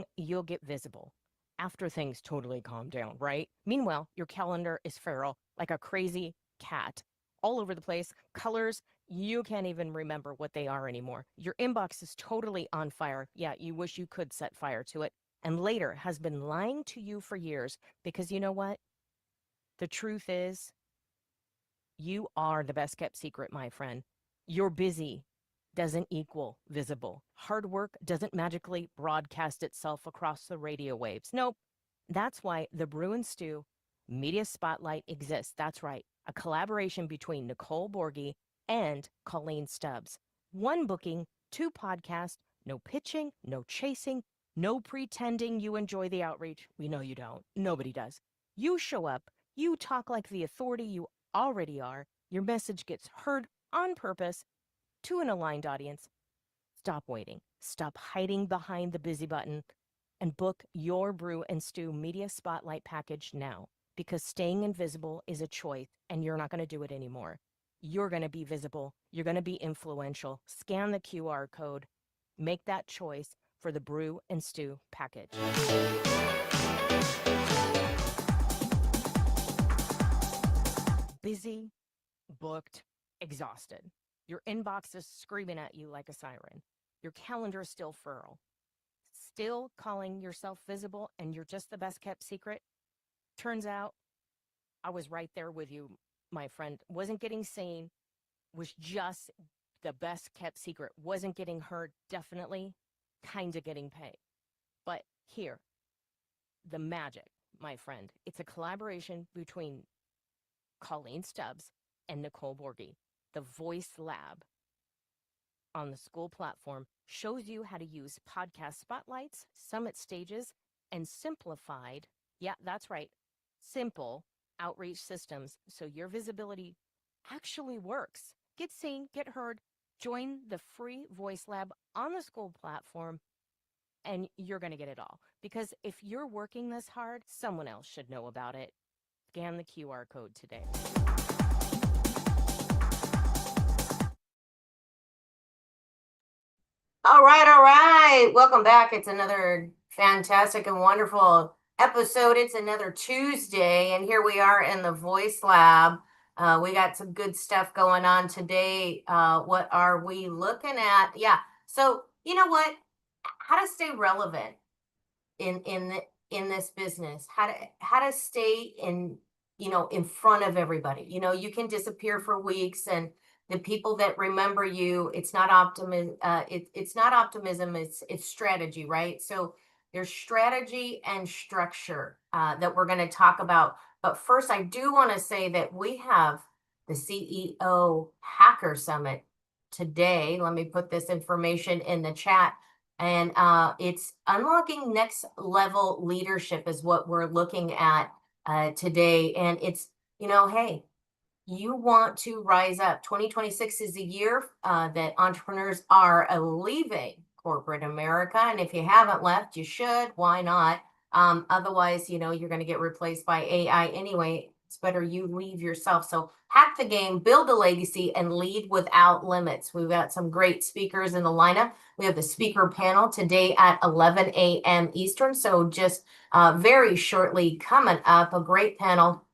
hoping you'll get visible after things totally calm down, right? Meanwhile, your calendar is feral like a crazy cat all over the place. Colors, you can't even remember what they are anymore. Your inbox is totally on fire. Yeah, you wish you could set fire to it. And later has been lying to you for years because you know what? The truth is, you are the best kept secret, my friend. You're busy doesn't equal visible. Hard work doesn't magically broadcast itself across the radio waves. Nope. That's why the Brew and Stew Media Spotlight exists. That's right. A collaboration between Nicole Borghi and Colleen Stubbs. One booking, two podcasts, no pitching, no chasing, no pretending you enjoy the outreach. We know you don't. Nobody does. You show up, you talk like the authority you already are. Your message gets heard on purpose to an aligned audience. Stop waiting. Stop hiding behind the busy button and book your Brew and Stew Media Spotlight package now because staying invisible is a choice and you're not going to do it anymore. You're going to be visible. You're going to be influential. Scan the QR code. Make that choice for the Brew and Stew package. Busy, booked, exhausted. Your inbox is screaming at you like a siren. Your calendar is still feral. Still calling yourself visible and you're just the best kept secret? Turns out I was right there with you, my friend. Wasn't getting seen, was just the best kept secret. Wasn't getting heard, definitely, kind of getting paid. But here, the magic, my friend. It's a collaboration between Colleen Stubbs and Nicole Borghi. The Voice Lab on the school platform shows you how to use podcast spotlights, summit stages, and simplified, yeah, that's right, simple outreach systems so your visibility actually works. Get seen, get heard, join the free Voice Lab on the school platform, and you're going to get it all. Because if you're working this hard, someone else should know about it. Scan the QR code today. All right, all right. Welcome back. It's another fantastic and wonderful episode. It's another Tuesday, and here we are in the Voice Lab. We got some good stuff going on today. What are we looking at? Yeah. So, you know what? How to stay relevant in this business. How to stay in front of everybody. You can disappear for weeks and the people that remember you, it's not optimism, it's not optimism, it's strategy, right? So there's strategy and structure that we're going to talk about. But first, I do want to say that we have the CEO Hacker Summit today. Let me put this information in the chat. And it's unlocking next level leadership is what we're looking at today. And it's, hey, you want to rise up. 2026 is a year that entrepreneurs are leaving corporate America. And if you haven't left, you should. Why not? Otherwise, you're going to get replaced by AI anyway. It's better you leave yourself. So hack the game, build a legacy, and lead without limits. We've got some great speakers in the lineup. We have the speaker panel today at 11 a.m. Eastern. So just very shortly coming up, a great panel.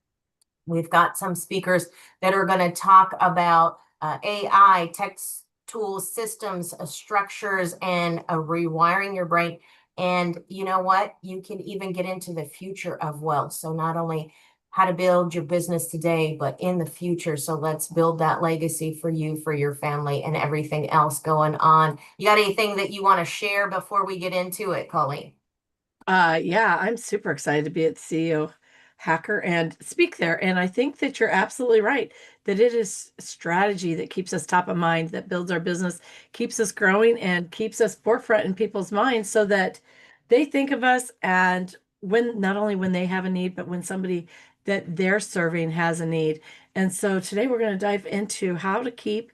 We've got some speakers that are going to talk about AI, text tools, systems, structures, and rewiring your brain. And you know what? You can even get into the future of wealth. So not only how to build your business today, but in the future. So let's build that legacy for you, for your family, and everything else going on. You got anything that you want to share before we get into it, Colleen? Yeah, I'm super excited to be at CEO Hacker and speak there. And I think that you're absolutely right that it is strategy that keeps us top of mind, that builds our business, keeps us growing, and keeps us forefront in people's minds so that they think of us and when not only when they have a need, but when somebody that they're serving has a need. And so today we're going to dive into how to keep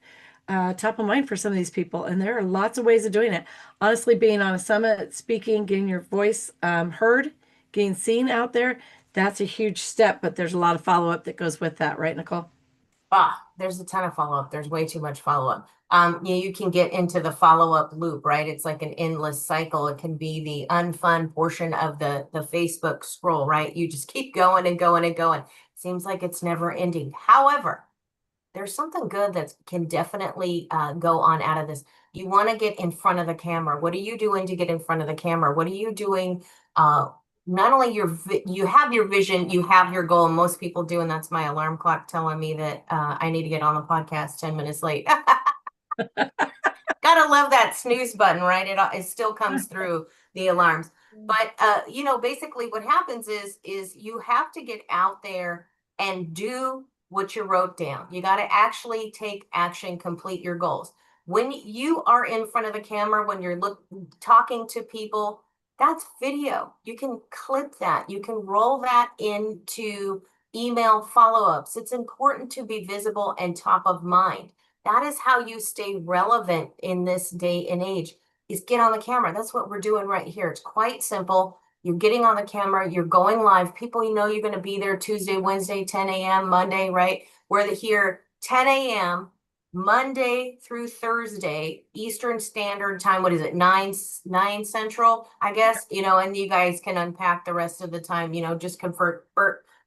top of mind for some of these people. And there are lots of ways of doing it. Honestly, being on a summit, speaking, getting your voice heard, getting seen out there, that's a huge step, but there's a lot of follow-up that goes with that, right, Nicole? There's a ton of follow-up. There's way too much follow-up. you can get into the follow-up loop, right? It's like an endless cycle. It can be the unfun portion of the Facebook scroll, right? You just keep going and going and going. Seems like it's never ending. However, there's something good that can definitely go on out of this. You want to get in front of the camera. What are you doing to get in front of the camera? What are you doing? Uh, Not only you have your vision, you have your goal. Most people do, and that's my alarm clock telling me that I need to get on the podcast 10 minutes late. Gotta love that snooze button, right? It still comes through the alarms. But basically what happens is you have to get out there and do what you wrote down. You got to actually take action, complete your goals. When you are in front of the camera, when you're talking to people, that's video. You can clip that. You can roll that into email follow-ups. It's important to be visible and top of mind. That is how you stay relevant in this day and age, is get on the camera. That's what we're doing right here. It's quite simple. You're getting on the camera, you're going live. People, you're going to be there Tuesday, Wednesday, 10 a.m., Monday, right? We're here 10 a.m., Monday through Thursday, Eastern Standard Time. What is it? 9 Central, I guess, and you guys can unpack the rest of the time, just convert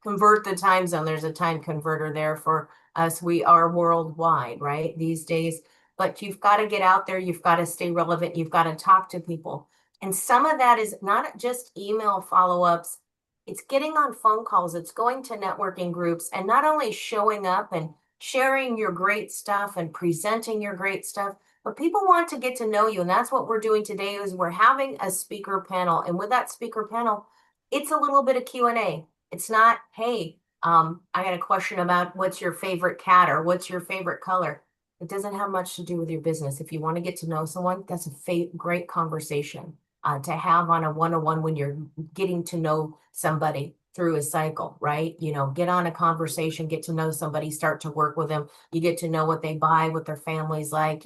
the time zone. There's a time converter there for us. We are worldwide, right? These days. But you've got to get out there. You've got to stay relevant. You've got to talk to people. And some of that is not just email follow-ups. It's getting on phone calls. It's going to networking groups and not only showing up and sharing your great stuff and presenting your great stuff, but people want to get to know you. And that's what we're doing today is we're having a speaker panel. And with that speaker panel, it's a little bit of Q&A. It's not, hey, I got a question about what's your favorite cat or what's your favorite color. It doesn't have much to do with your business. If you want to get to know someone, that's a great conversation to have on a one-on-one when you're getting to know somebody through a cycle, right? Get on a conversation, get to know somebody, start to work with them. You get to know what they buy, what their family's like.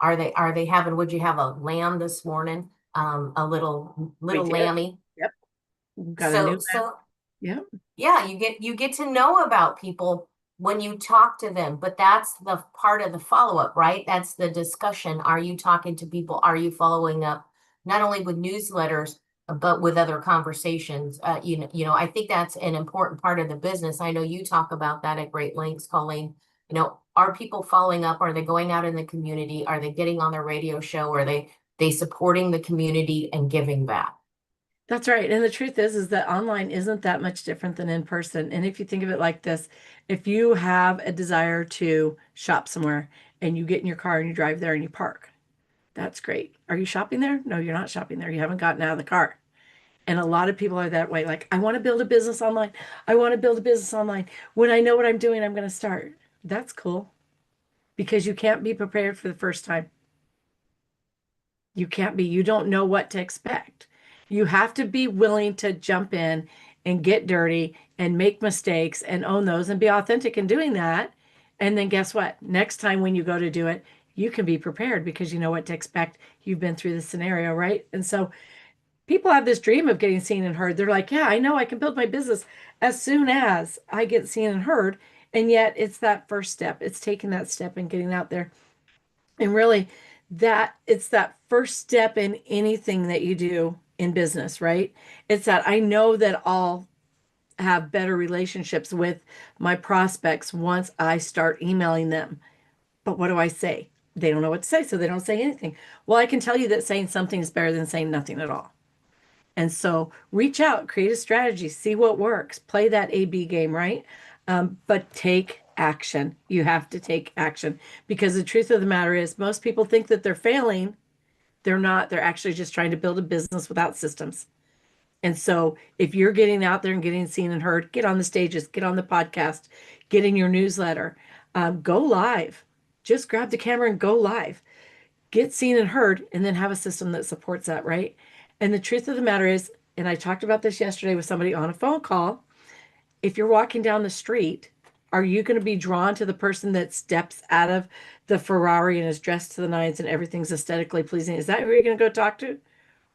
Are they having? Would you have a lamb this morning? A little We did. lammy. Yep. Got a So new so yeah. yeah, you get to know about people when you talk to them, but that's the part of the follow-up, right? That's the discussion. Are you talking to people? Are you following up not only with newsletters, but with other conversations? I think that's an important part of the business. I know you talk about that at great lengths, Colleen. Are people following up? Are they going out in the community? Are they getting on their radio show? Are they supporting the community and giving back? That's right. And the truth is that online isn't that much different than in person. And if you think of it like this, if you have a desire to shop somewhere and you get in your car and you drive there and you park, that's great. Are you shopping there? No, you're not shopping there. You haven't gotten out of the car. And a lot of people are that way. Like, I want to build a business online. I want to build a business online. When I know what I'm doing, I'm going to start. That's cool because you can't be prepared for the first time. You don't know what to expect. You have to be willing to jump in and get dirty and make mistakes and own those and be authentic in doing that. And then guess what? Next time when you go to do it, you can be prepared because you know what to expect. You've been through the scenario, right? And so people have this dream of getting seen and heard. They're like, yeah, I know I can build my business as soon as I get seen and heard. And yet it's that first step. It's taking that step and getting out there. And really, that it's that first step in anything that you do in business, right? It's that I know that I'll have better relationships with my prospects once I start emailing them. But what do I say? They don't know what to say, so they don't say anything. Well, I can tell you that saying something is better than saying nothing at all. And so reach out, create a strategy, see what works, play that A/B game, right? But take action. You have to take action because the truth of the matter is, most people think that they're failing. They're not. They're actually just trying to build a business without systems. And so if you're getting out there and getting seen and heard, get on the stages, get on the podcast, get in your newsletter, go live. Just grab the camera and go live, get seen and heard, and then have a system that supports that, right? And the truth of the matter is, and I talked about this yesterday with somebody on a phone call, if you're walking down the street, are you going to be drawn to the person that steps out of the Ferrari and is dressed to the nines and everything's aesthetically pleasing? Is that who you're going to go talk to?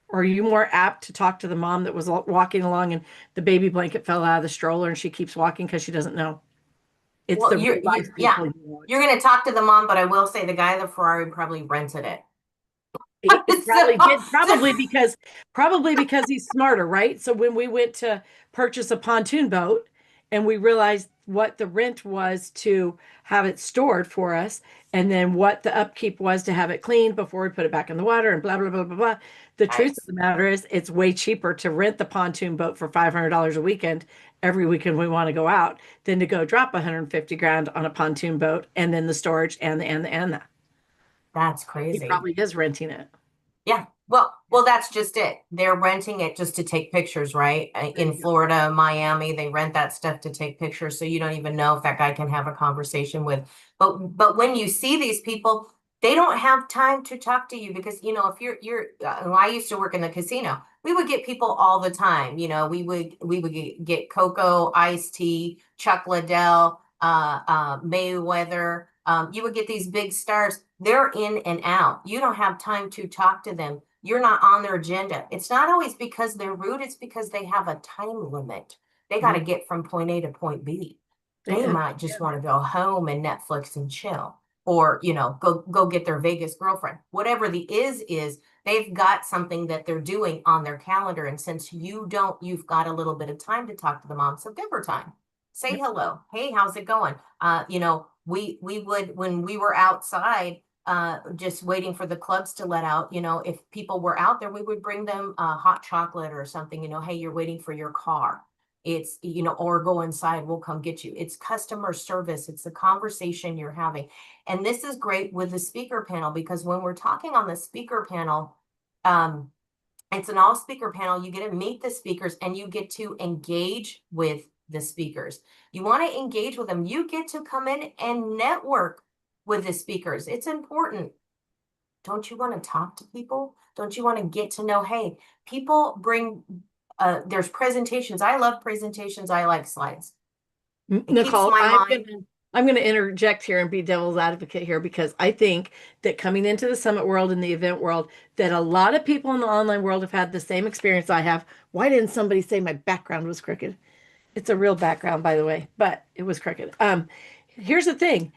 Or are you more apt to talk to the mom that was walking along and the baby blanket fell out of the stroller and she keeps walking because she doesn't know? It's Well, the real life yeah, people you want. you're going to talk to the mom, but I will say the guy in the Ferrari probably rented it. He So, probably did, probably because he's smarter, right? So when we went to purchase a pontoon boat and we realized what the rent was to have it stored for us, and then what the upkeep was to have it cleaned before we put it back in the water and blah blah blah blah blah. The truth of nice. the matter is it's way cheaper to rent the pontoon boat for $500 a weekend every weekend we want to go out than to go drop 150 grand on a pontoon boat and then the storage and the. That's He crazy. probably is renting it. Yeah. Well, that's just it. They're renting it just to take pictures, right? There In you go. Florida, Miami, they rent that stuff to take pictures, so you don't even know if that guy can have a conversation with. But when you see these people, they don't have time to talk to you because if when I used to work in the casino, we would get people all the time. We would get cocoa, iced tea, Chuck Liddell, Mayweather. You would get these big stars. They're in and out. You don't have time to talk to them. You're not on their agenda. It's not always because they're rude. It's because they have a time limit. They got to Mhm. get from point A to point B. They They might just understand. want to go home and Netflix and chill, or go get their Vegas girlfriend. Whatever the is they've got something that they're doing on their calendar. And since you don't, you've got a little bit of time to talk to the mom. So give her time. Say Yep. hello. Hey, how's it going? We would, when we were outside, just waiting for the clubs to let out, if people were out there, we would bring them hot chocolate or something. Hey, you're waiting for your car. It's, or go inside, we'll come get you. It's customer service. It's the conversation you're having. And this is great with the speaker panel, because when we're talking on the speaker panel, um, it's an all speaker panel. You get to meet the speakers and you get to engage with the speakers. You want to engage with them. You get to come in and network with the speakers. It's important. Don't you want to talk to people? Don't you want to get to know, hey, people bring, there's presentations. I love presentations. I like slides. It keeps Nicole, my I'm mind. gonna I'm gonna interject here and be devil's advocate here because I think that coming into the summit world and the event world, that a lot of people in the online world have had the same experience I have. Why didn't somebody say my background was crooked? It's a real background, by the way, but it was crooked. Here's the thing.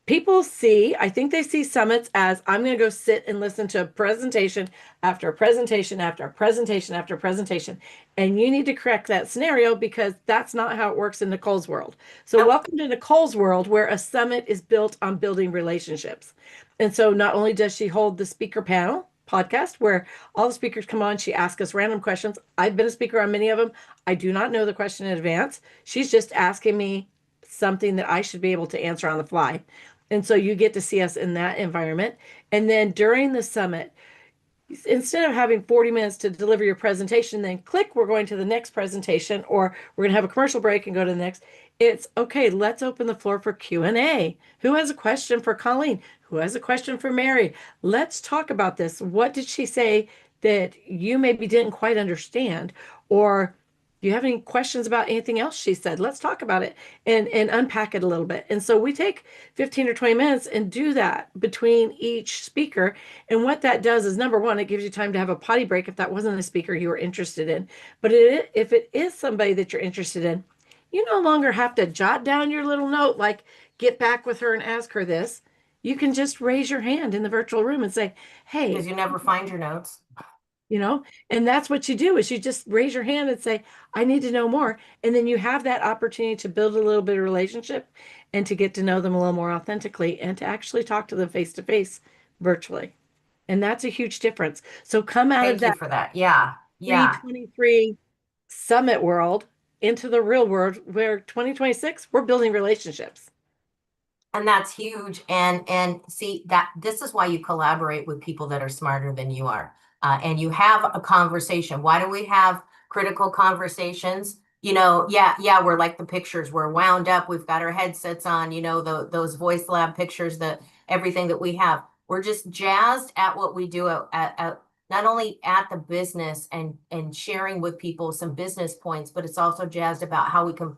People see, I think they see summits as I'm going to go sit and listen to a presentation after a presentation after a presentation after a presentation. And you need to correct that scenario because that's not how it works in Nicole's world. So, Nope. welcome to Nicole's world where a summit is built on building relationships. And so, not only does she hold the speaker panel podcast where all the speakers come on, she asks us random questions. I've been a speaker on many of them. I do not know the question in advance. She's just asking me something that I should be able to answer on the fly. And so you get to see us in that environment. And then during the summit, instead of having 40 minutes to deliver your presentation, then click, we're going to the next presentation, or we're going to have a commercial break and go to the next. It's okay, let's open the floor for Q&A. Who has a question for Colleen? Who has a question for Mary? Let's talk about this. What did she say that you maybe didn't quite understand? Or do you have any questions about anything else she said? Let's talk about it and unpack it a little bit. And so we take 15 or 20 minutes and do that between each speaker. And what that does is, number one, it gives you time to have a potty break if that wasn't a speaker you were interested in. But if it is somebody that you're interested in, you no longer have to jot down your little note, like get back with her and ask her this. You can just raise your hand in the virtual room and say, Because hey, you never find your notes. you know, and that's what you do is you just raise your hand and say, I need to know more. And then you have that opportunity to build a little bit of relationship and to get to know them a little more authentically and to actually talk to them face to face virtually. And that's a huge difference. So come out of Thank you that for that. Yeah. Yeah. 323 summit world into the real world where 2026, we're building relationships. And that's huge. And see that this is why you collaborate with people that are smarter than you are. And you have a conversation. Why do we have critical conversations? Yeah, we're like the pictures. We're wound up. We've got our headsets on, those voice lab pictures, everything that we have. We're just jazzed at what we do at not only at the business and sharing with people some business points, but it's also jazzed about how we can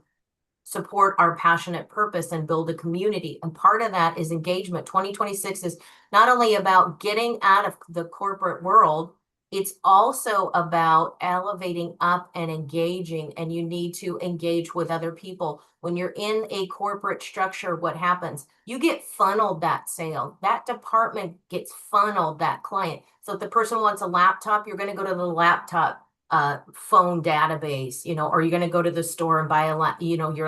support our passionate purpose and build a community. And part of that is engagement. 2026 is not only about getting out of the corporate world It's also about elevating up and engaging, and you need to engage with other people. When you're in a corporate structure, what happens? You get funneled that sale. That department gets funneled that client. So if the person wants a laptop, you're going to go to the laptop phone database, or you're going to go to the store and buy your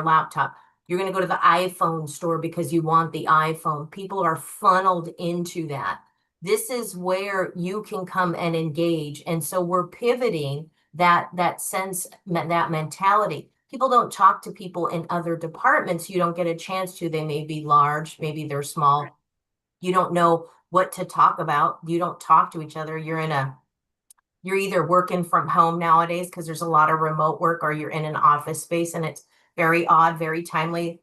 laptop. You're going to go to the iPhone store because you want the iPhone. People are funneled into that. This is where you can come and engage. And so we're pivoting that sense, that mentality. People don't talk to people in other departments. You don't get a chance to. They may be large, maybe they're small. You don't know what to talk about. You don't talk to each other. You're either working from home nowadays because there's a lot of remote work, or you're in an office space, and it's very odd, very timely.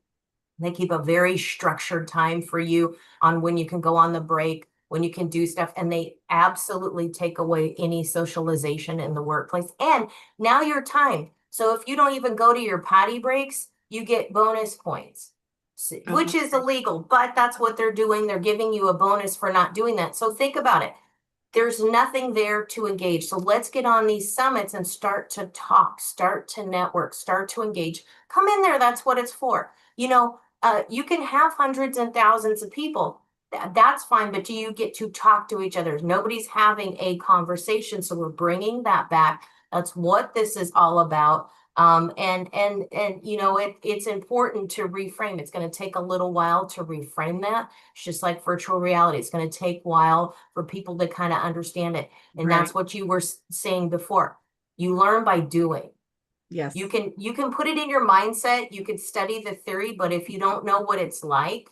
They keep a very structured time for you on when you can go on the break, when you can do stuff, and they absolutely take away any socialization in the workplace. And now you're timed. So if you don't even go to your potty breaks, you get bonus points, which is illegal, but that's what they're doing. They're giving you a bonus for not doing that. So think about it. There's nothing there to engage. So let's get on these summits and start to talk, start to network, start to engage. Come in there. That's what it's for. You can have hundreds and thousands of people. That's fine, but do you get to talk to each other? Nobody's having a conversation, so we're bringing that back. That's what this is all about. It's important to reframe. It's going to take a little while to reframe that. It's just like virtual reality. It's going to take a while for people to kind of understand it. And Right. that's what you were saying before. You learn by doing. Yes. You can put it in your mindset. You could study the theory, but if you don't know what it's like,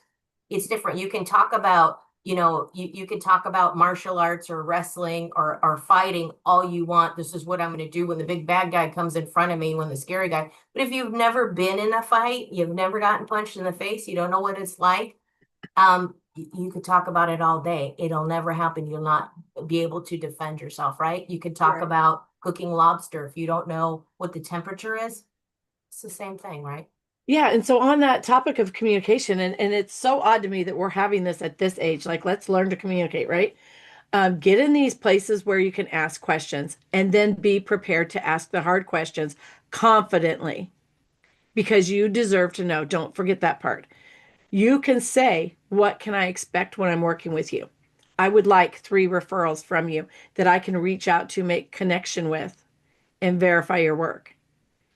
it's different. You can talk about, you can talk about martial arts or wrestling or fighting all you want. This is what I'm going to do when the big bad guy comes in front of me, when the scary guy. But if you've never been in a fight, you've never gotten punched in the face, you don't know what it's like. You could talk about it all day. It'll never happen. You'll not be able to defend yourself, right? You could talk Right. about cooking lobster. If you don't know what the temperature is, it's the same thing, right? Yeah, and so on that topic of communication, and it's so odd to me that we're having this at this age. Like, let's learn to communicate, right? Get in these places where you can ask questions and then be prepared to ask the hard questions confidently because you deserve to know. Don't forget that part. You can say, what can I expect when I'm working with you? I would like 3 referrals from you that I can reach out to, make connection with, and verify your work.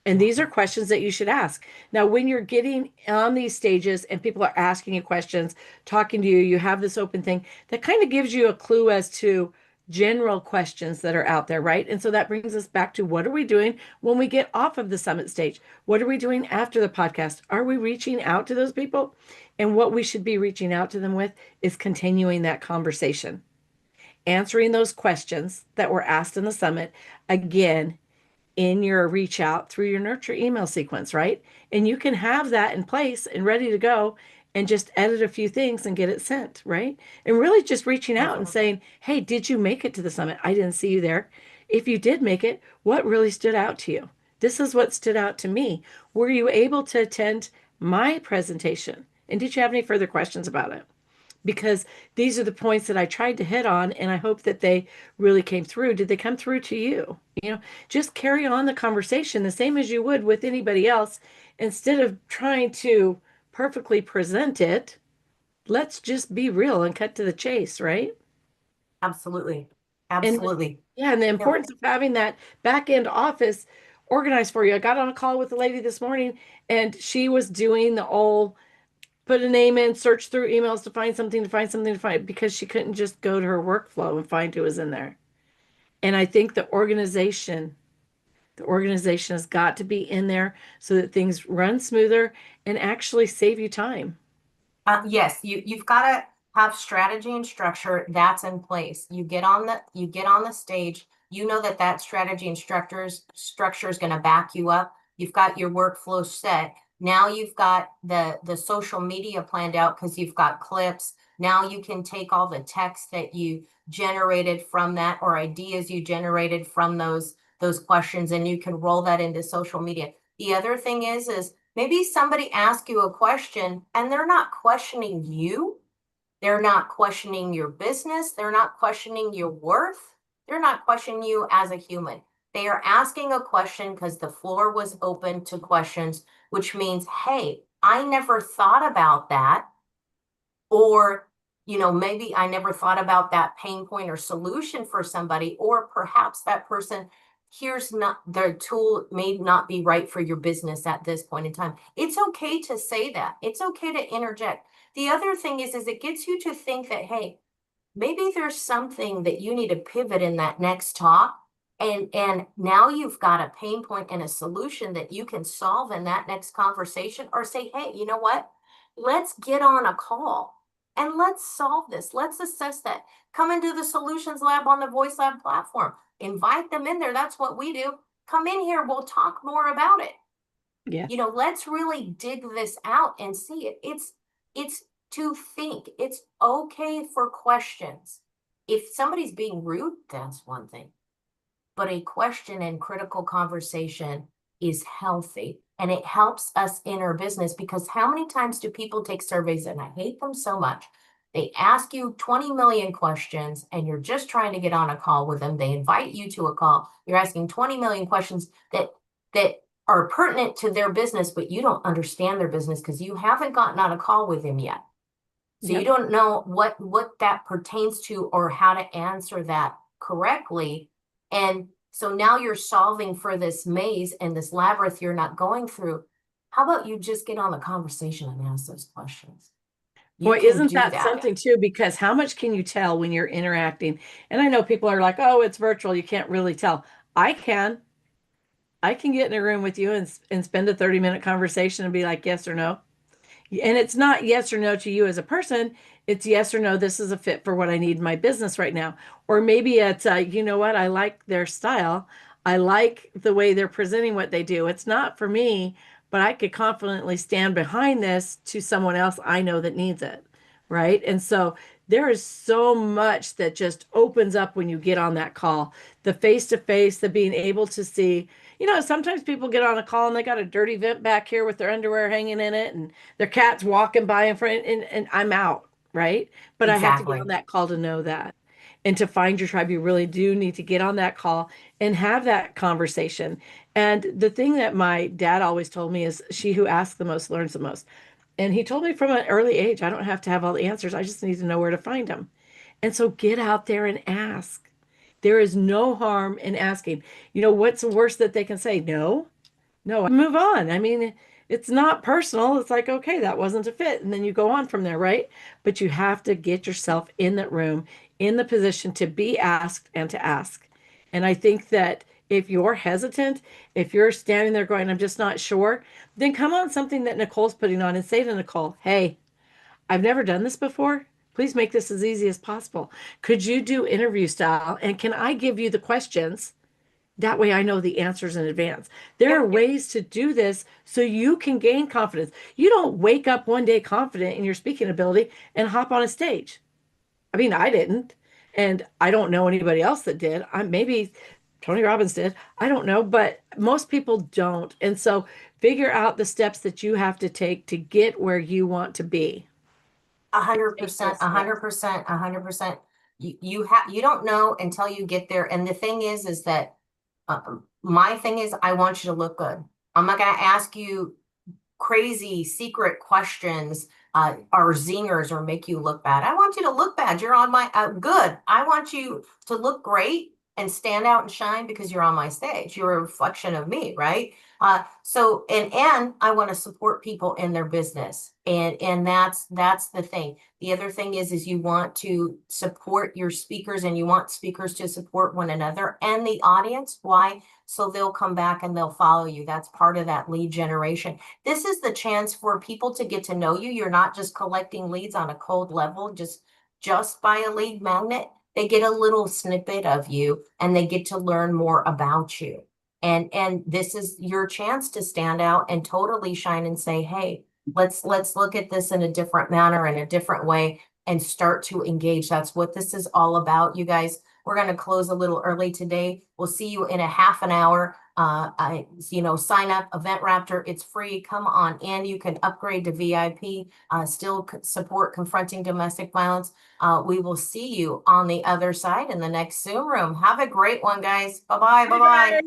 And these are questions that you should ask. Now, when you're getting on these stages and people are asking you questions, talking to you, you have this open thing that kind of gives you a clue as to general questions that are out there, right? And so that brings us back to, what are we doing when we get off of the summit stage? What are we doing after the podcast? Are we reaching out to those people? And what we should be reaching out to them with is continuing that conversation, answering those questions that were asked in the summit again in your reach out through your nurture email sequence, right? And you can have that in place and ready to go and just edit a few things and get it sent, right? And really just reaching out and saying, hey, did you make it to the summit? I didn't see you there. If you did make it, what really stood out to you? This is what stood out to me. Were you able to attend my presentation? And did you have any further questions about it? Because these are the points that I tried to hit on, and I hope that they really came through. Did they come through to you? Just carry on the conversation the same as you would with anybody else. Instead of trying to perfectly present it, let's just be real and cut to the chase, right? Absolutely. And Absolutely. yeah, and the Yep. importance of having that back end office organized for you. I got on a call with a lady this morning, and she was doing the old put a name in, search through emails to find something, because she couldn't just go to her workflow and find who was in there. And I think the organization has got to be in there so that things run smoother and actually save you time. Yes, you've got to have strategy and structure that's in place. You get on the stage, you know that strategy and structure is going to back you up. You've got your workflow set. Now you've got the social media planned out because you've got clips. Now you can take all the text that you generated from that, or ideas you generated from those questions, and you can roll that into social media. The other thing is maybe somebody asks you a question and they're not questioning you. They're not questioning your business. They're not questioning your worth. They're not questioning you as a human. They are asking a question because the floor was open to questions, which means, hey, I never thought about that. Or, maybe I never thought about that pain point or solution for somebody, or perhaps that person here's not their tool may not be right for your business at this point in time. It's okay to say that. It's okay to interject. The other thing is it gets you to think that, hey, maybe there's something that you need to pivot in that next talk. And now you've got a pain point and a solution that you can solve in that next conversation, or say, hey, you know what? Let's get on a call and let's solve this. Let's assess that. Come into the Solutions Lab on the Voice Lab platform. Invite them in there. That's what we do. Come in here. We'll talk more about it. Yeah. Let's really dig this out and see it. It's to think. It's okay for questions. If somebody's being rude, that's one thing. But a question and critical conversation is healthy, and it helps us in our business, because how many times do people take surveys, and I hate them so much? They ask you 20 million questions and you're just trying to get on a call with them. They invite you to a call. You're asking 20 million questions that are pertinent to their business, but you don't understand their business because you haven't gotten on a call with them yet. So you don't know what that pertains to or how to answer that correctly. And so now you're solving for this maze and this labyrinth you're not going through. How about you just get on the conversation and ask those questions? You Boy, can isn't do that that. something too? Because how much can you tell when you're interacting? And I know people are like, oh, it's virtual. You can't really tell. I can. I can get in a room with you and spend a 30-minute conversation and be like, yes or no. And it's not yes or no to you as a person. It's yes or no, this is a fit for what I need in my business right now. Or maybe it's, you know what, I like their style. I like the way they're presenting what they do. It's not for me, but I could confidently stand behind this to someone else I know that needs it. Right. And so there is so much that just opens up when you get on that call. The face to face, the being able to see, sometimes people get on a call and they got a dirty vent back here with their underwear hanging in it and their cat's walking by in front, and I'm out, right? But I have to get Exactly. on that call to know that. And to find your tribe, you really do need to get on that call and have that conversation. And the thing that my dad always told me is, she who asks the most learns the most. And he told me from an early age, I don't have to have all the answers. I just need to know where to find them. And so get out there and ask. There is no harm in asking. What's the worst that they can say? No, no, move on. I mean, it's not personal. It's like, okay, that wasn't a fit. And then you go on from there, right? But you have to get yourself in that room, in the position to be asked and to ask. And I think that if you're hesitant, if you're standing there going, I'm just not sure, then come on something that Nicole's putting on and say to Nicole, hey, I've never done this before. Please make this as easy as possible. Could you do interview style? And can I give you the questions? That way I know the answers in advance. There are Yep. ways to do this so you can gain confidence. You don't wake up one day confident in your speaking ability and hop on a stage. I mean, I didn't. And I don't know anybody else that did. Maybe Tony Robbins did. I don't know, but most people don't. And so figure out the steps that you have to take to get where you want to be. Take 100%, those steps. 100%, 100%. You don't know until you get there. And the thing is that my thing is, I want you to look good. I'm not going to ask you crazy secret questions or zingers or make you look bad. I want you to look bad. You're on my good. I want you to look great and stand out and shine because you're on my stage. You're a reflection of me, right? So and I want to support people in their business. And that's the thing. The other thing is you want to support your speakers, and you want speakers to support one another and the audience. Why? So they'll come back and they'll follow you. That's part of that lead generation. This is the chance for people to get to know you. You're not just collecting leads on a cold level, just by a lead magnet. They get a little snippet of you and they get to learn more about you. And this is your chance to stand out and totally shine and say, hey, let's look at this in a different manner, in a different way, and start to engage. That's what this is all about, you guys. We're going to close a little early today. We'll see you in a half an hour. Sign up Event Raptor. It's free. Come on in. You can upgrade to VIP, still support confronting domestic violence. We will see you on the other side in the next Zoom room. Have a great one, guys. Bye-bye. Bye-bye.